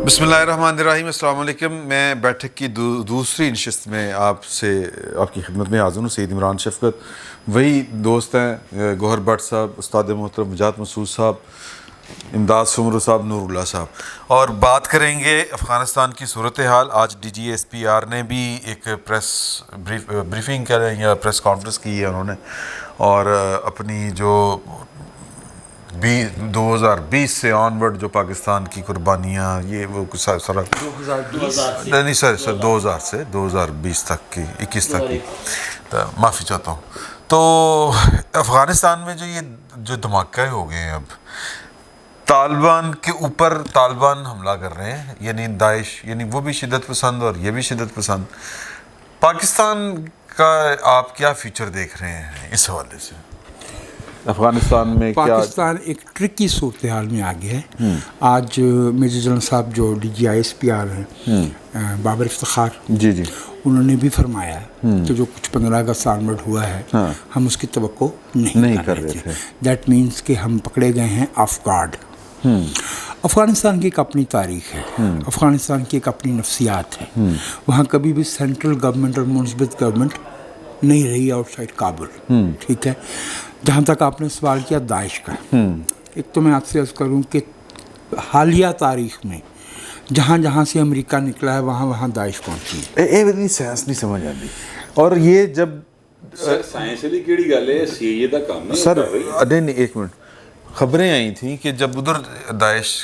بسم اللہ الرحمن الرحیم. السلام علیکم. میں بیٹھک کی دوسری نشست میں آپ کی خدمت میں حاضر ہوں. سید عمران شفقت وہی دوست ہیں، گوہر بٹ صاحب، استاد محترم مجاہد مسعود صاحب، امداد سمرو صاحب، نور اللہ صاحب، اور بات کریں گے افغانستان کی صورتحال. آج D G S P R نے بھی ایک پریس بریفنگ کریں یا پریس کانفرنس کی ہے انہوں نے، اور اپنی جو 2020 سے آنورڈ جو پاکستان کی قربانیاں، یہ وہ نہیں سر 2020 تک کی، 21 تک کی، تو معافی چاہتا ہوں. تو افغانستان میں جو دھماکے ہو گئے ہیں، اب طالبان کے اوپر طالبان حملہ کر رہے ہیں، یعنی داعش، یعنی وہ بھی شدت پسند اور یہ بھی شدت پسند. پاکستان کا آپ کیا فیوچر دیکھ رہے ہیں اس حوالے سے؟ افغانستان میں پاکستان ایک ٹرکی صورتحال میں آ گیا ہے. آج میجر جنرل صاحب جو D G I S P R ہیں، بابر افتخار جی انہوں نے بھی فرمایا کہ جو کچھ 15 اگست آنورڈ ہوا ہے ہم اس کی توقع نہیں کر رہے تھے. دیٹ مینس کہ ہم پکڑے گئے ہیں آف گارڈ. افغانستان کی ایک اپنی تاریخ ہے، افغانستان کی ایک اپنی نفسیات ہے. وہاں کبھی بھی سینٹرل گورنمنٹ اور منسبت گورنمنٹ نہیں رہی آؤٹ سائڈ کابل. ٹھیک ہے. جہاں تک آپ نے سوال کیا داعش کا، ایک تو میں آپ سے عرض کروں کہ حالیہ تاریخ میں جہاں جہاں سے امریکہ نکلا ہے وہاں وہاں داعش پہنچی ہے. سائنس نہیں سمجھ آتی. اور یہ جب سائنس دی کیڑی گل ہے، سی اے دا کام ہے سر، نہیں ایک منٹ، خبریں آئی تھیں کہ جب ادھر داعش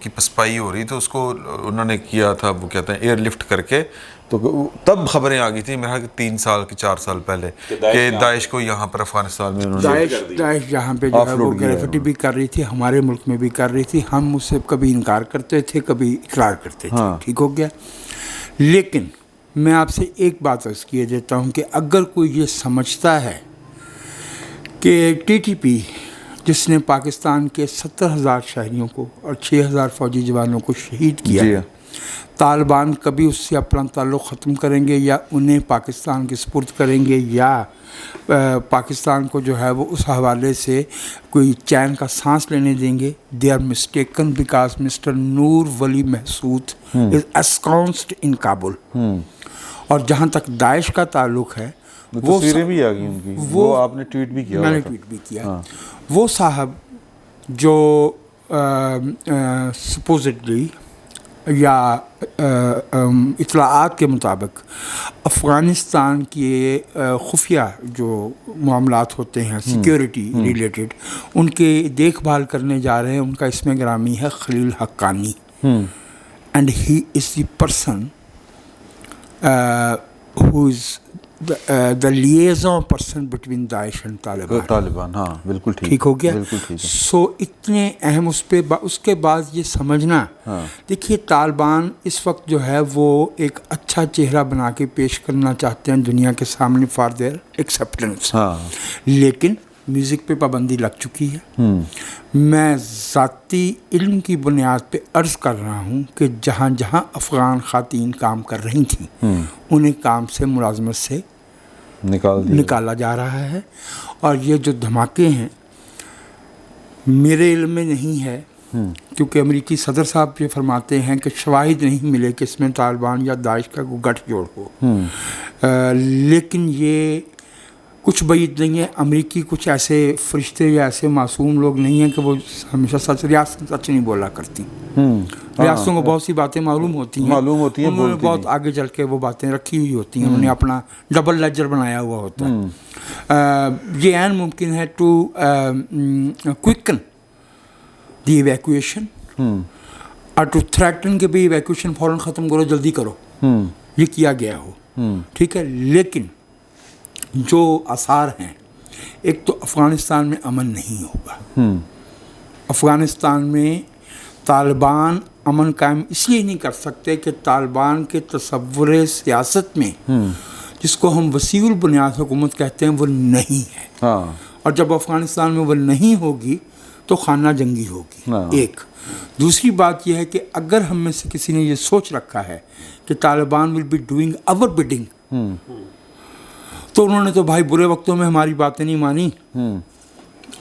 کی پسپائی ہو رہی تو اس کو انہوں نے کیا تھا، وہ کہتے ہیں ایئر لفٹ کر کے، تو تب خبریں آ گئی تھیں میرا کہ 3 سال کہ 4 سال پہلے کہ داعش کو یہاں پر افغانستان میں انہوں نے داعش جہاں پہ جو ہے وہ گریفٹی بھی کر رہی تھی، ہمارے ملک میں بھی کر رہی تھی. ہم اس سے کبھی انکار کرتے تھے، کبھی اقرار کرتے تھے. ٹھیک ہو گیا. لیکن میں آپ سے ایک بات عرض کیے دیتا ہوں کہ اگر کوئی یہ سمجھتا ہے کہ ٹی ٹی پی جس نے پاکستان کے 70,000 شہریوں کو اور 6,000 فوجی جوانوں کو شہید کیا، طالبان کبھی اس سے اپنا تعلق ختم کریں گے یا انہیں پاکستان کے سپرد کریں گے یا پاکستان کو جو ہے وہ اس حوالے سے کوئی چین کا سانس لینے دیں گے. They are mistaken because mister Noor Wali Mehsud از اسکاؤنسڈ ان کابل. اور جہاں تک داعش کا تعلق ہے، وہ تصویریں بھی آ گئی ان کی، وہ آپ نے ٹویٹ بھی کیا، میں نے ٹویٹ بھی کیا. وہ صاحب جو سپوزٹلی یا اطلاعات کے مطابق افغانستان کے خفیہ جو معاملات ہوتے ہیں سیکیورٹی ریلیٹڈ، ان کے دیکھ بھال کرنے جا رہے ہیں. ان کا اسم گرامی ہے Khalil Haqqani, and he is the person who is the liaison person between Daesh and Taliban. ہاں بالکل ٹھیک ہو گیا. سو اتنے اہم اس کے بعد یہ سمجھنا، دیکھیے طالبان اس وقت جو ہے وہ ایک اچھا چہرہ بنا کے پیش کرنا چاہتے ہیں دنیا کے سامنے فار دیئر ایکسیپٹنس، لیکن میوزک پہ پابندی لگ چکی ہے. میں ذاتی علم کی بنیاد پہ عرض کر رہا ہوں کہ جہاں جہاں افغان خواتین کام کر رہی تھیں انہیں کام سے ملازمت سے نکالا جا رہا ہے. اور یہ جو دھماکے ہیں میرے علم میں نہیں ہے، کیونکہ امریکی صدر صاحب یہ فرماتے ہیں کہ شواہد نہیں ملے کہ اس میں طالبان یا داعش کا کوئی گٹھ جوڑ ہو. لیکن یہ کچھ بعید نہیں ہے. امریکی کچھ ایسے فرشتے یا ایسے معصوم لوگ نہیں ہیں کہ وہ ہمیشہ ریاست سچ نہیں بولا کرتی. ریاستوں کو بہت سی باتیں معلوم ہوتی ہیں، انہوں نے بہت آگے چل کے وہ باتیں رکھی ہوئی ہوتی ہیں، انہوں نے اپنا ڈبل لیجر بنایا ہوا ہوتا ہے. یہ عین ممکن ہے ٹو کوئکن دی ایویکویشن اور ٹو تھریٹن کہ بھی ایویکویشن فوراً ختم کرو، جلدی کرو، یہ کیا گیا ہو. ٹھیک ہے. لیکن جو آثار ہیں، ایک تو افغانستان میں امن نہیں ہوگا. افغانستان میں طالبان امن قائم اس لیے نہیں کر سکتے کہ طالبان کے تصور سیاست میں جس کو ہم وسیع البنیاد حکومت کہتے ہیں وہ نہیں ہے. اور جب افغانستان میں وہ نہیں ہوگی تو خانہ جنگی ہوگی. ایک دوسری بات یہ ہے کہ اگر ہم میں سے کسی نے یہ سوچ رکھا ہے کہ Taliban will be doing our bidding, تو انہوں نے تو بھائی برے وقتوں میں ہماری باتیں نہیں مانی،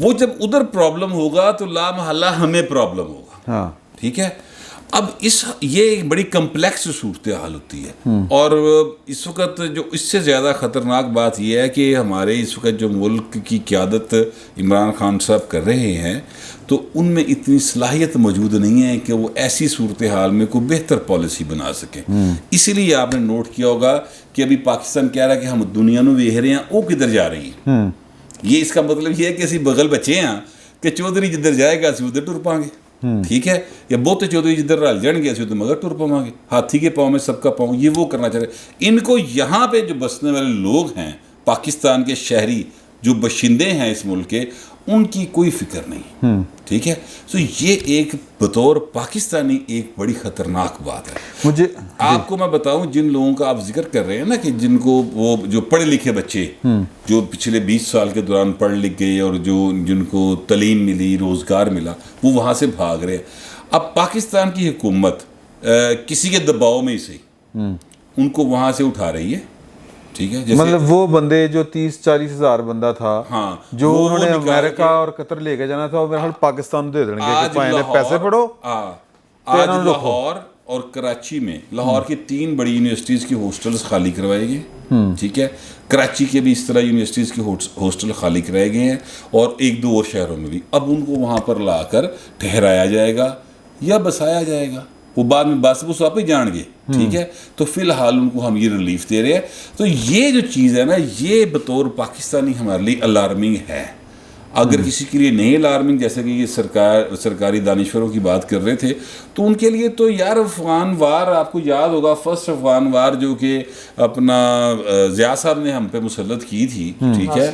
وہ جب ادھر پرابلم ہوگا تو لا محالہ ہمیں پرابلم ہوگا. ہاں ٹھیک ہے. اب یہ ایک بڑی کمپلیکس صورتحال ہوتی ہے, اور اس وقت جو اس سے زیادہ خطرناک بات یہ ہے کہ ہمارے اس وقت جو ملک کی قیادت عمران خان صاحب کر رہے ہیں تو ان میں اتنی صلاحیت موجود نہیں ہے کہ وہ ایسی صورتحال میں کوئی بہتر پالیسی بنا سکیں. اسی لیے آپ نے نوٹ کیا ہوگا کہ ابھی پاکستان کہہ رہا ہے کہ ہم دنیا نو ویکھ رہے ہیں, وہ کدھر جا رہی ہیں. یہ اس کا مطلب یہ ہے کہ اسی بغل بچے ہیں کہ چودھری جدھر جائے گا اسی ادھر ٹر پاں گے. ٹھیک ہے, یا بہت چودھری جدھر رل جان گے اسی ادھر مگر ٹر پاواں گے. ہاتھی کے پاؤں میں سب کا پاؤں, یہ وہ کرنا چاہ رہے. ان کو یہاں پہ جو بسنے والے لوگ ہیں, پاکستان کے شہری جو باشندے ہیں اس ملک کے, ان کی کوئی فکر نہیں. ٹھیک ہے. سو یہ ایک بطور پاکستانی ایک بڑی خطرناک بات ہے. مجھے آپ کو میں بتاؤں, جن لوگوں کا آپ ذکر کر رہے ہیں نا کہ جن کو وہ جو پڑھے لکھے بچے جو پچھلے 20 سال کے دوران پڑھ لکھ گئے اور جن کو تعلیم ملی, روزگار ملا, وہ وہاں سے بھاگ رہے ہیں. اب پاکستان کی حکومت کسی کے دباؤ میں ہی صحیح ان کو وہاں سے اٹھا رہی ہے. ٹھیک ہے, مطلب وہ بندے جو 30-40 ہزار بندہ تھا, ہاں, جو انہوں نے امریکہ اور قطر لے کے جانا تھا, وہ میرے خیال پاکستان دے دیں گے کہ پیسے پڑھو. آج لاہور اور کراچی میں, لاہور کی 3 بڑی یونیورسٹیز کی ہاسٹلز خالی کروائے گئے. ٹھیک ہے, کراچی کے بھی اس طرح یونیورسٹیز کی ہاسٹل خالی کرائے گئے ہیں, اور 1-2 اور شہروں میں بھی. اب ان کو وہاں پر لا کر ٹھہرایا جائے گا یا بسایا جائے گا, وہ بعد میں بس آپ ہی جان گے. ٹھیک ہے, تو فی الحال ان کو ہم یہ ریلیف دے رہے ہیں. تو یہ جو چیز ہے نا, یہ بطور پاکستانی ہمارے لیے الارمنگ ہے. اگر کسی کے لیے نہیں الارمنگ, جیسے کہ یہ سرکاری دانشوروں کی بات کر رہے تھے, تو ان کے لیے تو یار افغان وار, آپ کو یاد ہوگا فرسٹ افغان وار جو کہ اپنا ضیاء صاحب نے ہم پہ مسلط کی تھی. ٹھیک ہے,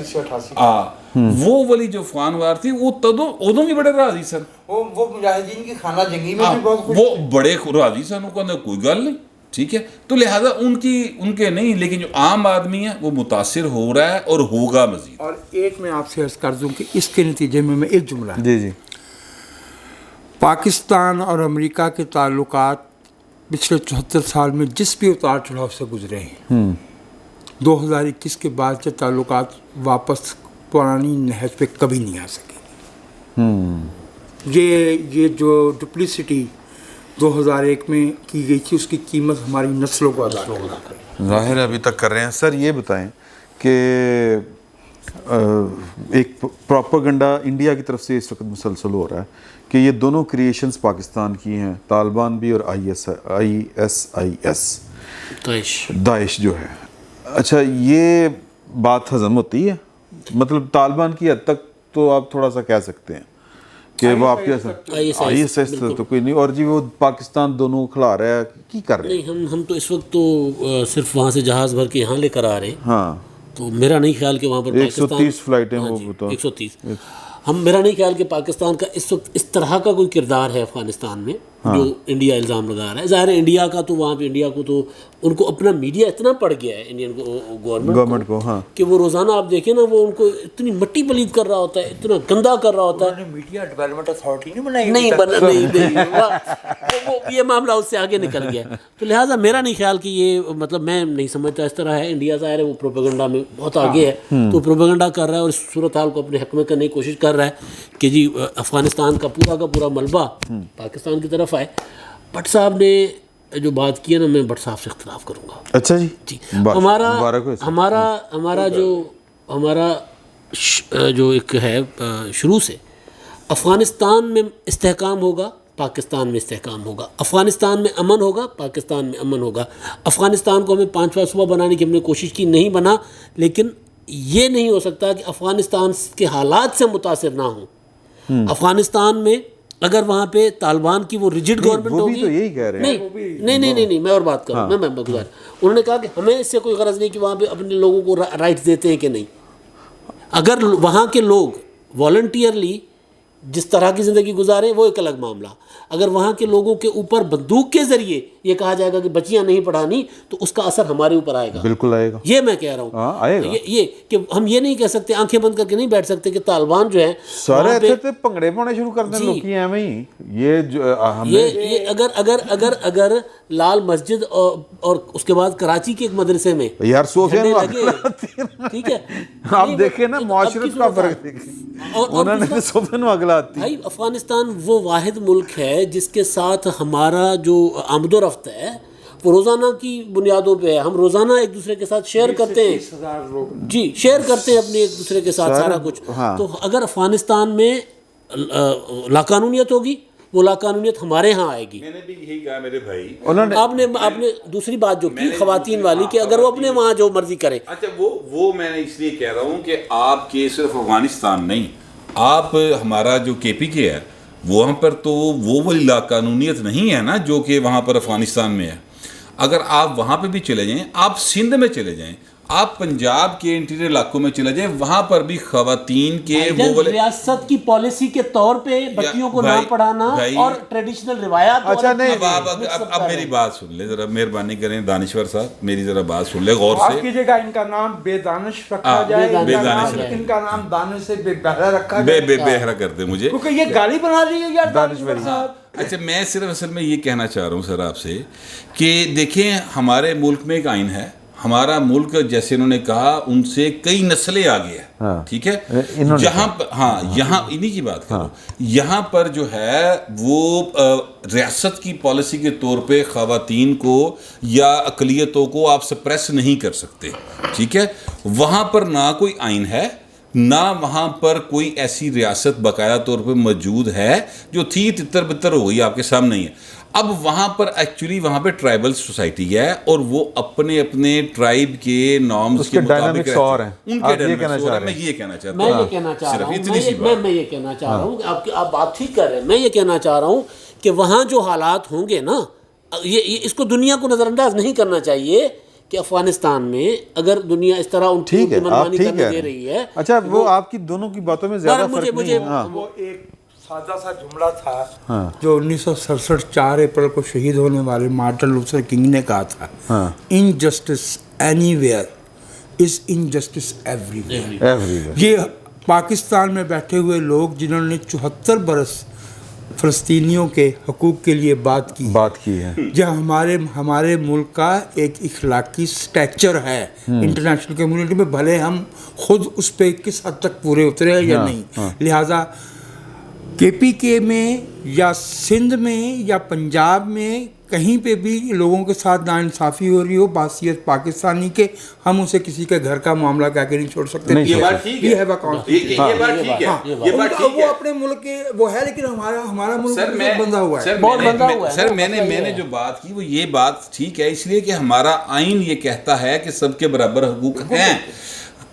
وہ والی جو افغان وار تھی, وہ ادوں بھی بڑے راضی سن, وہ مجاہدین کی خانہ جنگی میں بھی بہت وہ بڑے راضی سن, وہ کہتے کوئی گل نہیں. ٹھیک ہے, تو لہٰذا ان کے نہیں, لیکن جو عام آدمی ہے وہ متاثر ہو رہا ہے اور ہوگا مزید. اور ایک میں آپ سے عرض کر دوں کہ اس کے نتیجے میں ایک جملہ ہے. جی پاکستان اور امریکہ کے تعلقات پچھلے 74 سال میں جس بھی اتار چڑھاؤ سے گزرے ہیں, 2021 کے بعد سے تعلقات واپس پرانی نہج پہ کبھی نہیں آ سکے. یہ جو ڈپلیسٹی 2001 میں کی گئی تھی, اس کی قیمت ہماری نسلوں کو ادا کرنا ہے. ظاہر ہے ابھی تک کر رہے ہیں. سر یہ بتائیں کہ ایک پروپیگنڈا انڈیا کی طرف سے اس وقت مسلسل ہو رہا ہے کہ یہ دونوں کریشنز پاکستان کی ہیں, طالبان بھی اور ISIS داعش جو ہے. اچھا, یہ بات ہضم ہوتی ہے؟ مطلب طالبان کی حد تک تو آپ تھوڑا سا کہہ سکتے ہیں کہ وہ آپ کے ISIS تو کوئی نہیں, اور جی وہ پاکستان دونوں کھلا رہا ہے, کی کر رہے ہیں؟ نہیں, ہم تو اس وقت تو صرف وہاں سے جہاز بھر کے یہاں لے کر آ رہے ہیں. ہاں, تو میرا نہیں خیال کہ وہاں پر 130 فلائٹیں وہ بتا 130. میرا نہیں خیال کہ پاکستان کا اس وقت اس طرح کا کوئی کردار ہے افغانستان میں جو انڈیا الزام لگا رہا ہے. ظاہر ہے انڈیا کا تو وہاں پہ انڈیا کو تو ان کو اپنا میڈیا اتنا پڑ گیا ہے انڈین گورنمنٹ کو, ہاں, کہ وہ روزانہ آپ دیکھیں نا, وہ ان کو اتنی مٹی پلید کر رہا ہوتا ہے, اتنا گندا کر رہا ہوتا ہے. میڈیا ڈیولپمنٹ اتھارٹی نہیں یہ معاملہ اس سے آگے نکل گیا. تو لہٰذا میرا نہیں خیال کہ یہ, مطلب میں نہیں سمجھتا اس طرح ہے. انڈیا ظاہر ہے وہ پروپیگنڈا میں بہت آگے ہے, تو پروپیگنڈا کر رہا ہے اور اس صورتحال کو اپنے حق میں کرنے کی کوشش کر رہا ہے کہ جی افغانستان کا پورا ملبہ پاکستان کی طرف آئے. بٹ صاحب نے جو بات کی ہے نا, میں بٹ صاحب سے اختلاف کروں گا. اچھا جی, ہمارا جو ایک ہے شروع سے افغانستان میں استحکام ہوگا, پاکستان میں استحکام ہوگا. افغانستان میں امن ہوگا, پاکستان میں امن ہوگا. افغانستان کو ہمیں 5واں صوبہ بنانے کی ہم نے کوشش کی, نہیں بنا, لیکن یہ نہیں ہو سکتا کہ افغانستان کے حالات سے متاثر نہ ہوں. افغانستان میں اگر وہاں پہ طالبان کی وہ ریجڈ گورنمنٹ ہوگی, تو یہی کہہ رہے ہیں. نہیں, میں اور بات کروں, میں گزار. انہوں نے کہا کہ ہمیں اس سے کوئی غرض نہیں کہ وہاں پہ اپنے لوگوں کو رائٹس دیتے ہیں کہ نہیں. اگر وہاں کے لوگ والنٹیئرلی جس طرح کی زندگی گزاریں وہ ایک الگ معاملہ. اگر وہاں کے لوگوں کے اوپر بندوق کے ذریعے یہ کہا جائے گا کہ بچیاں نہیں پڑھانی تو اس کا اثر ہمارے اوپر آئے گا. بالکل آئے گا. یہ میں کہہ رہا ہوں. ہاں آئے گا. یہ کہ ہم یہ نہیں کہہ سکتے, آنکھیں بند کر کے نہیں بیٹھ سکتے کہ طالبان جو ہیں سارے ایسے تے پنگڑے پانے شروع کر دیں لوکی ایویں ہی. یہ اگر لال مسجد اور اس کے بعد کراچی کے ایک مدرسے میں یار صوفیہ جھنڈے نو لگے, ٹھیک ہے, آپ دیکھیں نا معاشرت کا فرق دیکھیں, انہوں نے صوفیہ نو اگلا آتی. بھائی افغانستان وہ واحد ملک ہے جس کے ساتھ ہمارا جو آمد و رفت ہے وہ روزانہ کی بنیادوں پہ ہے. ہم روزانہ ایک دوسرے کے ساتھ شیئر کرتے ہیں, جی شیئر کرتے ہیں اپنے ایک دوسرے کے ساتھ سارا کچھ. تو اگر افغانستان میں لاقانونیت ہوگی وہ لاقانونیت ہمارے ہاں آئے گی. میں نے بھی یہی کہا میرے بھائی. آپ نے دوسری بات جو کی خواتین والی کہ اگر وہ اپنے وہاں جو مرضی کرے. اچھا وہ میں اس لیے کہہ رہا ہوں کہ آپ کے صرف افغانستان نہیں, آپ ہمارا جو کے پی کے ہے وہاں پر تو وہ والی لاقانونیت نہیں ہے نا جو کہ وہاں پر افغانستان میں ہے. اگر آپ وہاں پہ بھی چلے جائیں, آپ سندھ میں چلے جائیں, آپ پنجاب کے انٹیریئر علاقوں میں چلے جائیں, وہاں پر بھی خواتین کے وہ والے ریاست کی پالیسی کے طور پہ بچیوں کو نہ پڑھانا اور ٹریڈیشنل روایات. اچھا نہیں, اب میری بات سن لیں ذرا, مہربانی کریں دانشور صاحب میری ذرا بات سن لیں غور سے. آپ کی جگہ ان کا نام بے دانش رکھا جائے, ان کا نام دانش سے بے بہرا رکھا جائے, بے بہرا کر دیں مجھے, کیونکہ یہ گالی بنا رہی ہے یار دانشور صاحب. اچھا میں صرف اصل میں یہ کہنا چاہ رہا ہوں سر آپ سے کہ دیکھیں ہمارے ملک میں ایک آئین ہے. ہمارا ملک جیسے انہوں نے کہا ان سے کئی نسلیں آگے ہیں, ٹھیک ہے, جہاں پر یہاں انہی کی بات کرو, یہاں پر جو ہے وہ ریاست کی پالیسی کے طور پہ خواتین کو یا اقلیتوں کو آپ سپریس نہیں کر سکتے, ٹھیک ہے. وہاں پر نہ کوئی آئین ہے, نہ وہاں پر کوئی ایسی ریاست باقاعدہ طور پہ موجود ہے جو تھی تتر بتر ہو گئی آپ کے سامنے ہی ہے. اب وہاں پر ایکچولی وہاں پہ ٹرائبل سوسائٹی ہے اور وہ اپنے اپنے ٹرائب کے نارمز کے مطابق رہتے ہیں. ان کے ڈائنامکس اور ہیں. میں یہ کہنا چاہتا ہوں, میں یہ کہنا چاہ رہا ہوں کہ آپ بات ٹھیک کر رہے ہیں. میں یہ کہنا چاہ رہا ہوں کہ وہاں جو حالات ہوں گے نا, یہ اس کو دنیا کو نظر انداز نہیں کرنا چاہیے کہ افغانستان میں اگر دنیا اس طرح ان کی منمانی کرنے دے رہی ہے. اچھا وہ آپ کی دونوں کی باتوں میں زیادہ فرق نہیں ہے. وہ ایک سادہ سا جملہ تھا جو 1967 4 اپریل کو شہید ہونے والے مارٹن لوتھر کنگ نے کہا تھا, injustice any where is injustice every where. یہ پاکستان میں بیٹھے ہوئے لوگ جنہوں نے 74 برس فلسطینیوں کے حقوق کے لیے بات کی ہے, جہاں ہمارے ملک کا ایک اخلاقی سٹیچر ہے انٹرنیشنل کمیونٹی میں, بھلے ہم خود اس پہ کس حد تک پورے اترے ہیں یا نہیں. لہٰذا کے پی کے میں یا سندھ میں یا پنجاب میں کہیں پہ بھی لوگوں کے ساتھ ناانصافی ہو رہی ہو بحیثیت پاکستانی کے, ہم اسے کسی کے گھر کا معاملہ کہہ کے نہیں چھوڑ سکتے. یہ بات ٹھیک ہے, یہ بات ٹھیک ہے, وہ اپنے ملک کے وہ ہے, لیکن ہمارا ملک بندہ ہوا ہے. سر میں نے جو بات کی وہ یہ بات ٹھیک ہے, اس لیے کہ ہمارا آئین یہ کہتا ہے کہ سب کے برابر حقوق ہیں.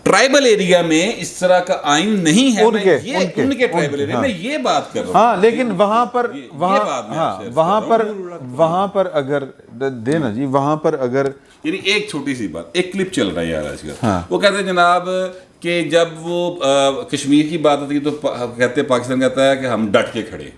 ٹرائبل ایریا میں اس طرح کا آئین نہیں ہے, ان کے ٹرائبل ایریا میں یہ بات کر رہا ہوں. ہاں لیکن وہاں پر اگر دینا جی, وہاں پر اگر یعنی ایک چھوٹی سی بات, ایک کلپ چل رہا ہے یار آج کل, وہ کہتے ہیں جناب کہ جب وہ کشمیر کی بات ہوتی ہے تو کہتے ہیں پاکستان کہتا ہے کہ ہم ڈٹ کے کھڑے,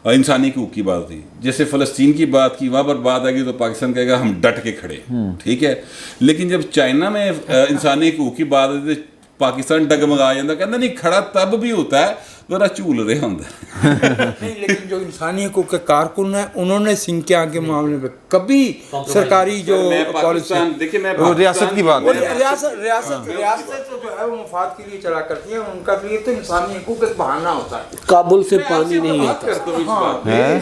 انسانی حقوق کی بات ہوتی. جیسے فلسطین کی بات کی, وہاں پر بات آئے گی تو پاکستان کہے گا ہم ڈٹ کے کھڑے, ٹھیک ہے. لیکن جب چائنا میں انسانی حقوق کی بات ہوتی ہے پاکستان ڈگمگا جاتا, کہتا نہیں کھڑا تب بھی ہوتا ہے ذرا چول رہے ہوتا ہے. لیکن جو انسانی حقوق کے کارکن ہیں انہوں نے سنکیاں کے معاملے میں کبھی سرکاری جو پالیسی, دیکھیں میں ریاست کی بات, ریاست جو ہے وہ مفاد کے لیے چلا کرتی ہیں, ان کا لیے تو انسانی حقوق ایک بہانہ ہوتا ہے. کابل سے پانی نہیں آتا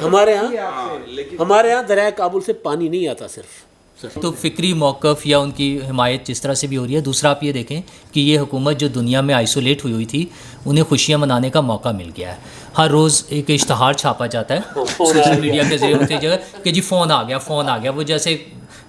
ہمارے یہاں دریائے کابل سے پانی نہیں آتا صرف. تو فکری موقف یا ان کی حمایت جس طرح سے بھی ہو رہی ہے. دوسرا آپ یہ دیکھیں کہ یہ حکومت جو دنیا میں آئسولیٹ ہوئی تھی انہیں خوشیاں منانے کا موقع مل گیا ہے. ہر روز ایک اشتہار چھاپا جاتا ہے سوشل میڈیا کے ذریعے کہ جی فون آ گیا, وہ جیسے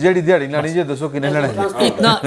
ਜਿਹੜੀ ਦਿਹਾੜੀ ਲਾਣੀ ਜੇ ਦੱਸੋ ਕਿੰਨੇ ਲੈਣੇ ਜੀ?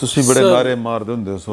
ਤੁਸੀਂ ਬੜੇ ਨਾਰੇ ਮਾਰਦੇ ਹੁੰਦੇ ਸੋ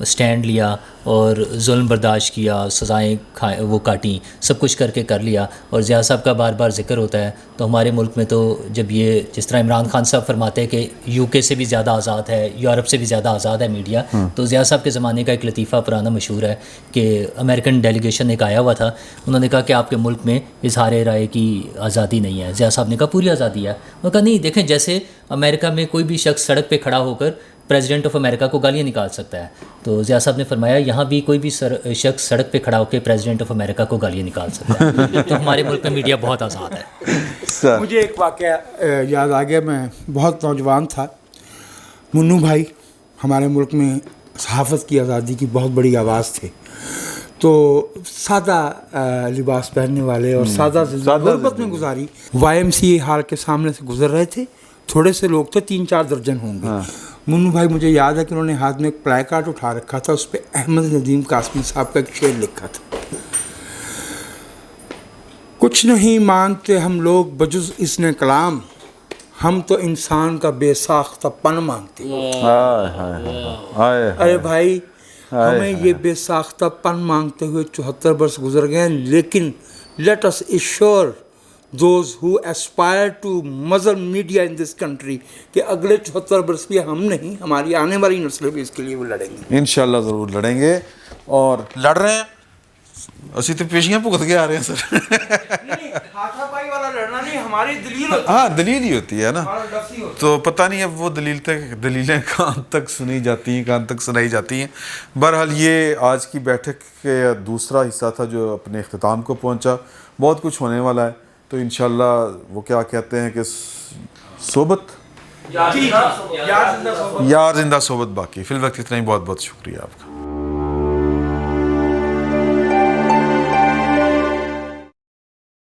اسٹینڈ لیا اور ظلم برداشت کیا، سزائیں وہ کاٹیں، سب کچھ کر کے کر لیا. اور ضیاء صاحب کا بار بار ذکر ہوتا ہے تو ہمارے ملک میں تو جب یہ جس طرح عمران خان صاحب فرماتے ہیں کہ یو کے سے بھی زیادہ آزاد ہے، یورپ سے بھی زیادہ آزاد ہے میڈیا، تو ضیاء صاحب کے زمانے کا ایک لطیفہ پرانا مشہور ہے کہ امریکن ڈیلیگیشن ایک آیا ہوا تھا، انہوں نے کہا کہ آپ کے ملک میں اظہار رائے کی آزادی نہیں ہے. ضیاء صاحب نے کہا پوری آزادی ہے. انہوں نے کہا نہیں، دیکھیں جیسے امریکہ میں کوئی بھی شخص سڑک پہ کھڑا ہو کر پریزیڈنٹ آف امریکہ کو گالیاں نکال سکتا ہے، تو ضیاء صاحب نے فرمایا یہاں بھی کوئی بھی شخص سڑک پہ کھڑا ہو کے پریزیڈنٹ آف امریکہ کو گالیاں نکال سکتا ہے. تو ہمارے ملک میں میڈیا بہت آزاد ہے. مجھے ایک واقعہ یاد آ گیا. میں بہت نوجوان تھا. منو بھائی ہمارے ملک میں صحافت کی آزادی کی بہت بڑی آواز تھے. تو سادہ لباس پہننے والے اور سادہ غربت میں گزاری. YMCA ہال کے سامنے سے گزر رہے تھے. تھوڑے سے لوگ تھے، 3-4 درجن ہوں گے. منو بھائی مجھے یاد ہے کہ انہوں نے ہاتھ میں ایک پلائی کارڈ اٹھا رکھا تھا، اس پہ احمد ندیم قاسمی صاحب کا ایک شعر لکھا تھا. کچھ نہیں مانگتے ہم لوگ بجز اذن کلام، ہم تو انسان کا بے ساختہ پن مانگتے ہیں. ارے بھائی، ہمیں یہ بے ساختہ پن مانگتے ہوئے 74 برس گزر گئے، لیکن late us assure those who aspire to muzzle media in this country کہ اگلے 74 برس بھی ہم نہیں، ہماری آنے والی نسلیں بھی اس کے لیے وہ لڑیں گے. انشاءاللہ ضرور لڑیں گے اور لڑ رہے ہیں. اسی تو پیشیاں بھگت کے آ رہے ہیں سر. ہاتھا پائی والا لڑنا نہیں، ہماری دلیل ہاں دلیل ہی ہوتی ہے نا. تو پتہ نہیں اب وہ دلیلیں کہاں تک سنی جاتی ہیں، کہاں تک سنائی جاتی ہیں. بہرحال یہ آج کی بیٹھک کے دوسرا حصہ تھا جو اپنے اختتام کو پہنچا. بہت کچھ ہونے والا ہے تو انشاءاللہ وہ کیا کہتے ہیں کہ صحبت یار زندہ صحبت باقی. فی الوقت اتنا ہی. بہت بہت شکریہ آپ کا.